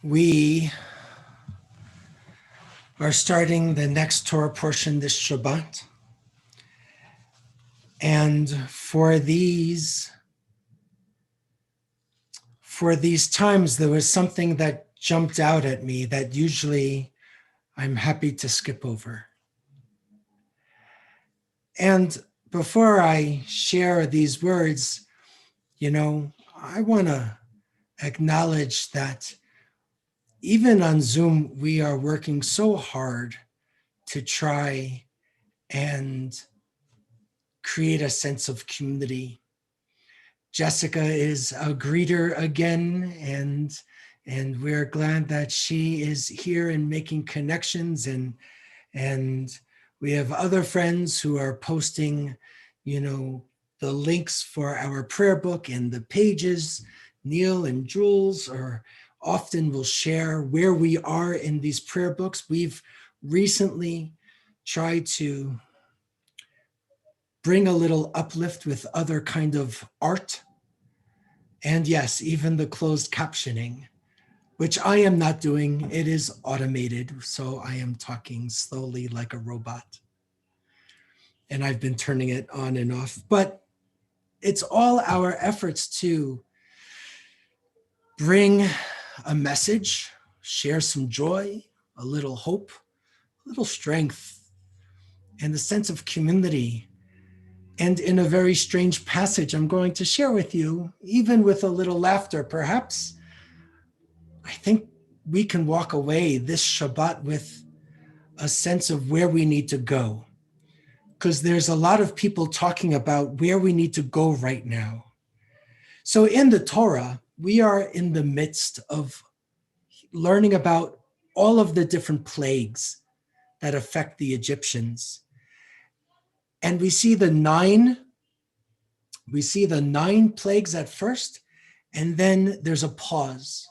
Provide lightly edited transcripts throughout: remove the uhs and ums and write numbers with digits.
We are starting the next Torah portion this Shabbat. And for these times, there was something that jumped out at me that usually I'm happy to skip over. And before I share these words, I want to acknowledge that even on Zoom, we are working so hard to try and create a sense of community. Jessica is a greeter again, and we're glad that she is here and making connections, and we have other friends who are posting, the links for our prayer book and the pages. Neil and Jules often will share where we are in these prayer books. We've recently tried to bring a little uplift with other kind of art. And yes, even the closed captioning, which I am not doing. It is automated, so I am talking slowly like a robot. And I've been turning it on and off. But it's all our efforts to bring a message, share some joy, a little hope, a little strength, and a sense of community. And in a very strange passage I'm going to share with you, even with a little laughter perhaps, I think we can walk away this Shabbat with a sense of where we need to go. Because there's a lot of people talking about where we need to go right now. So in the Torah, we are in the midst of learning about all of the different plagues that affect the Egyptians. And we see the nine plagues at first, and then there's a pause.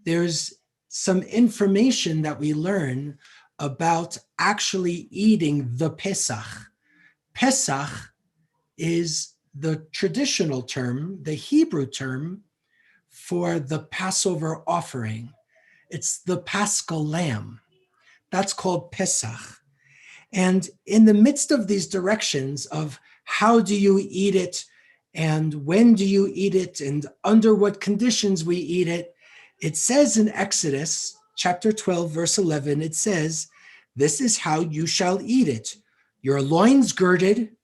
There's some information that we learn about actually eating the Pesach. Pesach is the traditional term, the Hebrew term for the Passover offering. It's the Paschal lamb. That's called Pesach. And in the midst of these directions of how do you eat it and when do you eat it and under what conditions we eat it, it says in Exodus chapter 12, verse 11, it says, "This is how you shall eat it. Your loins girded,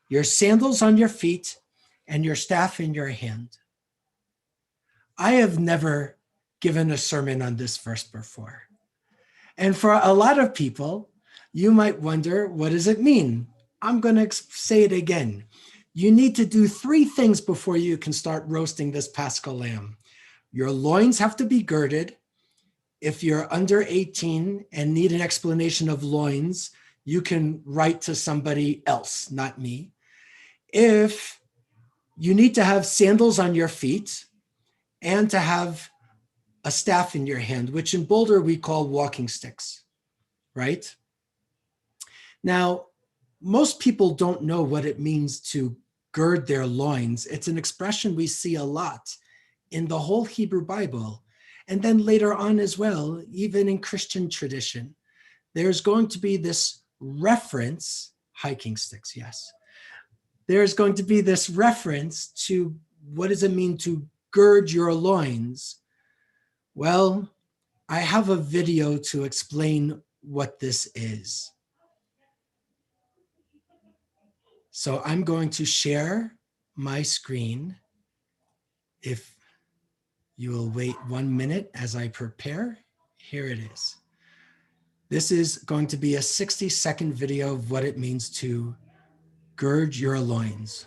your sandals on your feet, and your staff in your hand." I have never given a sermon on this verse before. And for a lot of people, you might wonder, what does it mean? I'm going to say it again. You need to do 3 things before you can start roasting this Paschal lamb. Your loins have to be girded. If you're under 18 and need an explanation of loins, you can write to somebody else, not me. If you need to have sandals on your feet and to have a staff in your hand, which in Boulder we call walking sticks, right? Now, most people don't know what it means to gird their loins. It's an expression we see a lot in the whole Hebrew Bible. And then later on as well, even in Christian tradition, there's going to be this reference, hiking sticks, yes. There's going to be this reference to what does it mean to gird your loins? Well, I have a video to explain what this is. So I'm going to share my screen. If you will wait 1 minute as I prepare, here it is. This is going to be a 60-second video of what it means to gird your loins.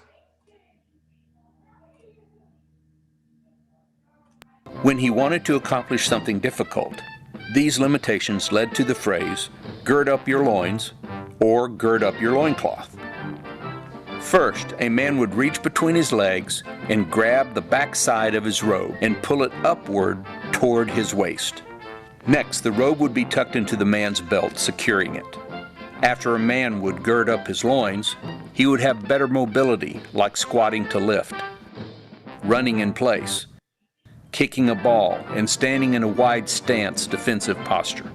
When he wanted to accomplish something difficult, these limitations led to the phrase, "gird up your loins," or "gird up your loincloth." First, a man would reach between his legs and grab the back side of his robe and pull it upward toward his waist. Next, the robe would be tucked into the man's belt, securing it. After a man would gird up his loins, he would have better mobility, like squatting to lift, running in place, kicking a ball, and standing in a wide stance defensive posture.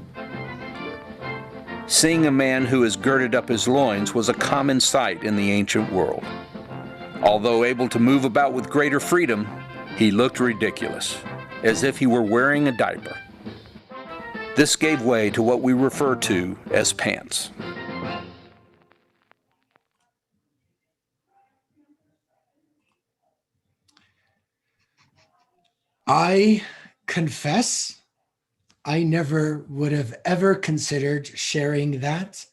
Seeing a man who has girded up his loins was a common sight in the ancient world. Although able to move about with greater freedom, he looked ridiculous, as if he were wearing a diaper. This gave way to what we refer to as pants. I confess, I never would have ever considered sharing that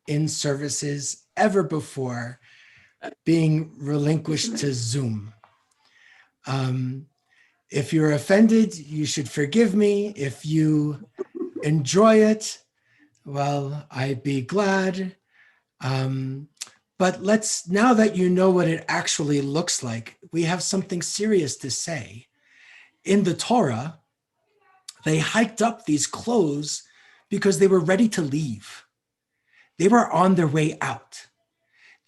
in services ever before being relinquished to Zoom. If you're offended, you should forgive me. If you enjoy it, well, I'd be glad. But now that you know what it actually looks like, we have something serious to say. In the Torah, they hiked up these clothes because they were ready to leave. They were on their way out.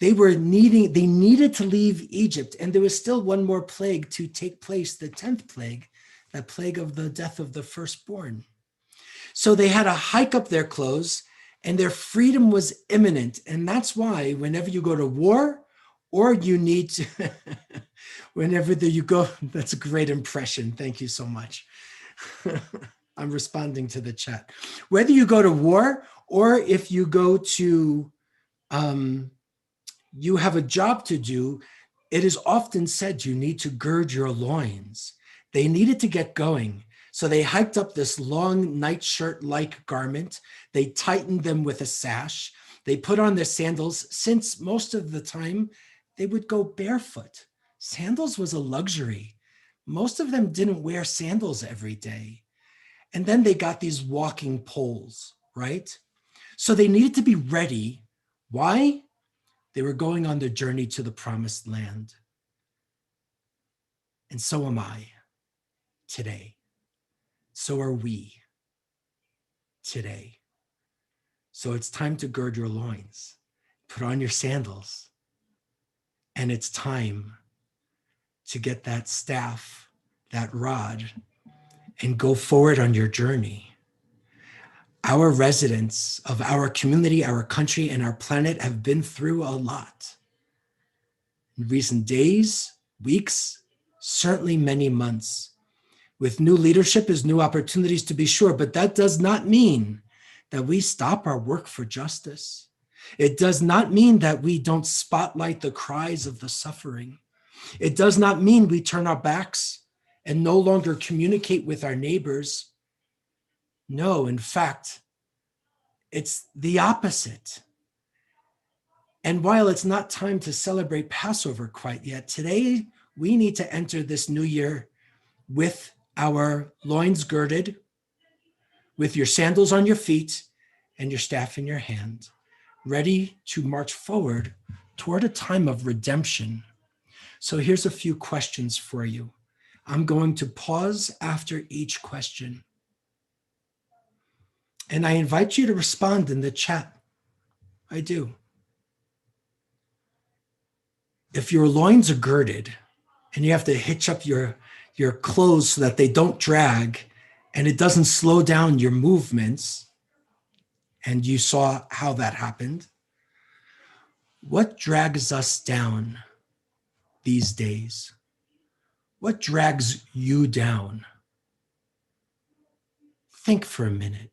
They needed to leave Egypt, and there was still one more plague to take place, the 10th plague, that plague of the death of the firstborn. So they had to hike up their clothes, and their freedom was imminent. And that's why whenever you go to war, or you need to, whenever you go, that's a great impression. Thank you so much. I'm responding to the chat. Whether you go to war, or if you go to, you have a job to do, it is often said you need to gird your loins. They needed to get going. So they hiked up this long nightshirt-like garment. They tightened them with a sash. They put on their sandals, since most of the time they would go barefoot. Sandals was a luxury. Most of them didn't wear sandals every day. And then they got these walking poles, right? So they needed to be ready. Why? They were going on their journey to the promised land. And so am I today. So are we today. So it's time to gird your loins, put on your sandals, and it's time to get that staff, that rod, and go forward on your journey. Our residents of our community, our country, and our planet have been through a lot. In recent days, weeks, certainly many months. With new leadership is new opportunities, to be sure, but that does not mean that we stop our work for justice. It does not mean that we don't spotlight the cries of the suffering. It does not mean we turn our backs and no longer communicate with our neighbors. No, in fact, it's the opposite. And while it's not time to celebrate Passover quite yet, today we need to enter this new year with our loins girded, with your sandals on your feet and your staff in your hand, ready to march forward toward a time of redemption. So here's a few questions for you. I'm going to pause after each question. And I invite you to respond in the chat. I do. If your loins are girded and you have to hitch up your clothes so that they don't drag and it doesn't slow down your movements, and you saw how that happened, what drags us down these days? What drags you down? Think for a minute.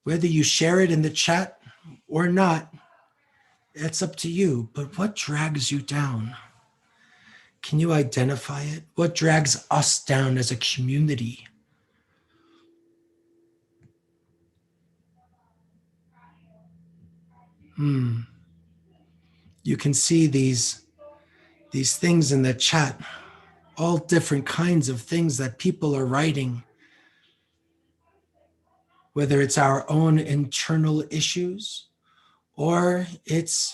Whether you share it in the chat or not, it's up to you, but what drags you down? Can you identify it? What drags us down as a community? You can see these things in the chat, all different kinds of things that people are writing, whether it's our own internal issues, or it's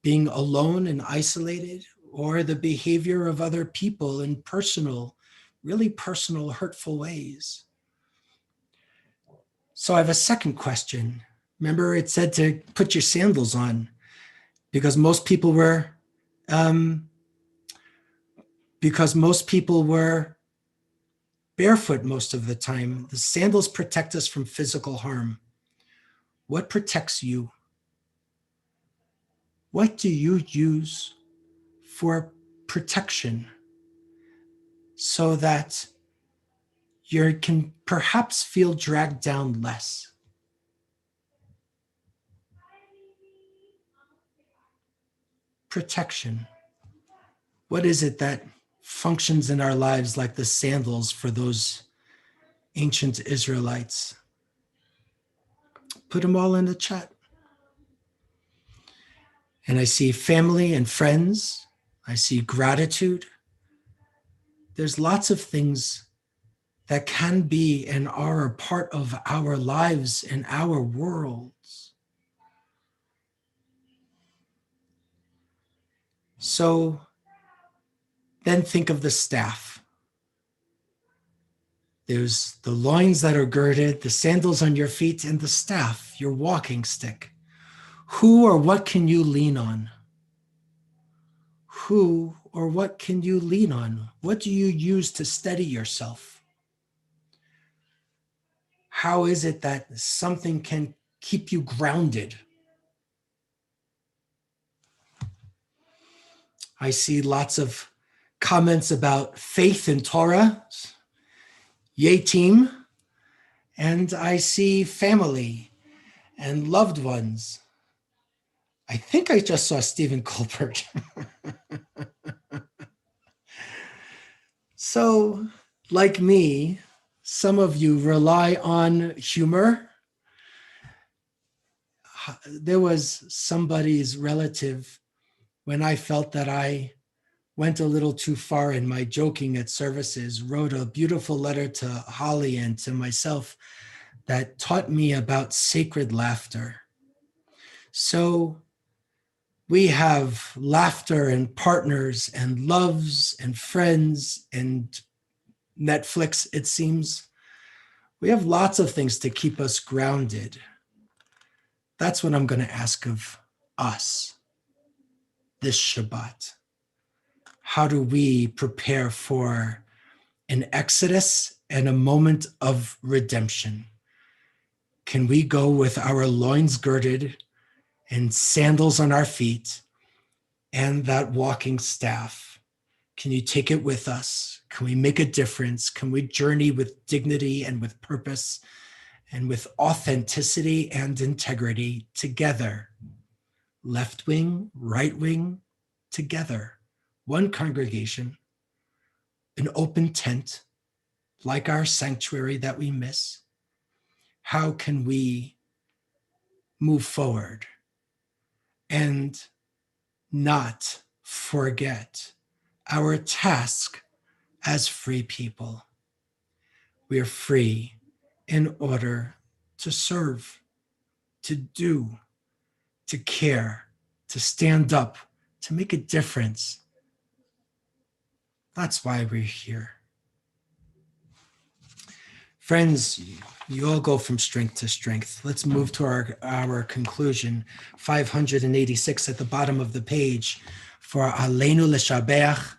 being alone and isolated, or the behavior of other people in really personal, hurtful ways. So I have a second question. Remember, it said to put your sandals on because most people were barefoot most of the time. The sandals protect us from physical harm. What protects you? What do you use for protection so that you can perhaps feel dragged down less? Protection. What is it that functions in our lives like the sandals for those ancient Israelites? Put them all in the chat. And I see family and friends. I see gratitude. There's lots of things that can be and are a part of our lives and our worlds. So then think of the staff. There's the loins that are girded, the sandals on your feet, and the staff, your walking stick. Who or what can you lean on? Who or what can you lean on? What do you use to steady yourself? How is it that something can keep you grounded? I see lots of comments about faith in Torah, yay team, and I see family and loved ones. I think I just saw Stephen Colbert. So, like me, some of you rely on humor. There was somebody's relative when I felt that I went a little too far in my joking at services, wrote a beautiful letter to Holly and to myself that taught me about sacred laughter. So we have laughter and partners and loves and friends and Netflix, it seems. We have lots of things to keep us grounded. That's what I'm going to ask of us this Shabbat. How do we prepare for an exodus and a moment of redemption? Can we go with our loins girded and sandals on our feet and that walking staff? Can you take it with us? Can we make a difference? Can we journey with dignity and with purpose and with authenticity and integrity together? Left wing, right wing, together. One congregation, an open tent, like our sanctuary that we miss. How can we move forward and not forget our task as free people? We are free in order to serve, to do, to care, to stand up, to make a difference. That's why we're here. Friends, you all go from strength to strength. Let's move to our conclusion. 586 at the bottom of the page for Aleinu L'Shabeach,